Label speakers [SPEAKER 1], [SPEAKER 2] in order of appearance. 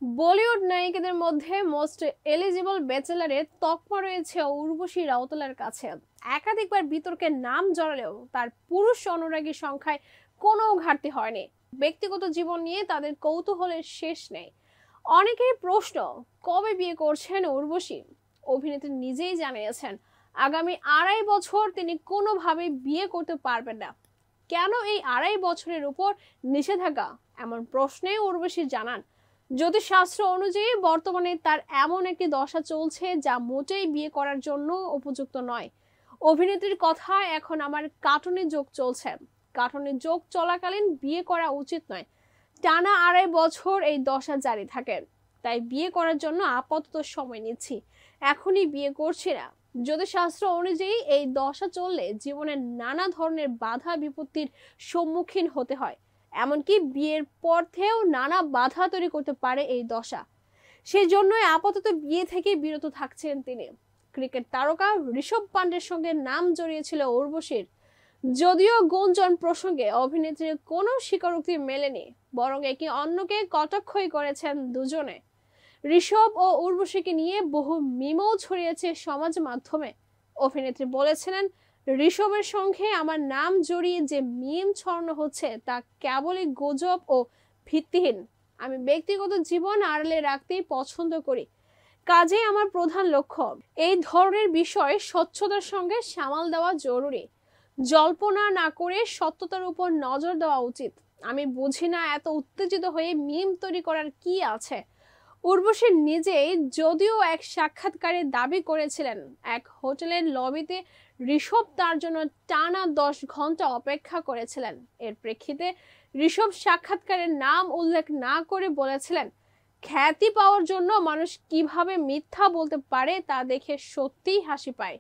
[SPEAKER 1] বলিউড নায়িকাদের মধ্যে most eligible ব্যাচেলারের তকমা রয়েছে উর্বশী রাউতেলার কাছে। একাধিকবার বিতর্কে নাম জড়ালেও তার পুরুষ অনুরাগী সংখ্যায় কোনো ঘাটতি হয়নি। ব্যক্তিগত জীবন নিয়ে তাদের কৌতূহলের শেষ নেই। অনেকেরই প্রশ্ন, কবে বিয়ে করছেন উর্বশী? অভিনেত্রী নিজেই জানিয়েছেন আগামী 2.5 বছর তিনি কোনোভাবে বিয়ে করতে পারবেন না। কেন এই 2.5 বছরের উপর নিষেধাজ্ঞা? এমন প্রশ্নে উর্বশী জানান, জ্যোতিষশাস্ত্র অনুযায়ী বর্তমানে তার এমন একটি দশা চলছে যা মোটেই বিয়ে করার জন্য উপযুক্ত নয়। অভিনেত্রীর কথা, এখন আমার কাটুনি যোগ চলছে, কাটুনি যোগ চলাকালীন বিয়ে করা উচিত নয়। টানা 2.5 বছর এই দশা জারি থাকে, তাই বিয়ে করার জন্য আপাতত সময় নিচ্ছি, এখনই বিয়ে করছি না। জ্যোতিষশাস্ত্র অনুযায়ী এই দশা চললে জীবনের নানা ধরনের বাধা বিপত্তির সম্মুখীন হতে হয়, এমনকি বিয়ের পথেও নানা বাধা তৈরি করতে পারে এই দশা। সেই জন্যই আপাতত বিয়ে থেকে বিরত থাকছেন তিনি। ক্রিকেট তারকা ঋষভ পান্ডের সঙ্গে নাম জড়িয়েছিল উর্বশীর, যদিও গুঞ্জন প্রসঙ্গে অভিনেত্রীর কোনো স্বীকারোক্তি মেলেনি, বরং একে অন্যকে কটাক্ষই করেছেন দুজনে। ঋষভ ও উর্বশীকে নিয়ে বহু মিমও ছড়িয়েছে সমাজ মাধ্যমে। অভিনেত্রী বলেছিলেন, ঋষভের সঙ্গে আমার নাম জড়িয়ে যে মিম ছড়ানো হচ্ছে তা কেবলই গুজব ও ভিত্তিহীন। আমি ব্যক্তিগত জীবন আড়ালে রাখতেই পছন্দ করি, কাজেই আমার প্রধান লক্ষ্য এই ধরনের বিষয় স্বচ্ছতার সঙ্গে সামাল দেওয়া জরুরি। জল্পনা না করে সত্যতার উপর নজর দেওয়া উচিত। আমি বুঝি না এত উত্তেজিত হয়ে মিম তৈরি করার কি আছে। উর্বশী নিজেই যদিও এক সাক্ষাৎকারে দাবি করেছিলেন, এক হোটেলের লবিতে ঋষভ তার জন্য টানা 10 ঘন্টা অপেক্ষা করেছিলেন। এর প্রেক্ষিতে ঋষভ সাক্ষাৎকারের নাম উল্লেখ না করে বলেছিলেন, খ্যাতি পাওয়ার জন্য মানুষ কিভাবে মিথ্যা বলতে পারে তা দেখে সত্যিই হাসি পায়।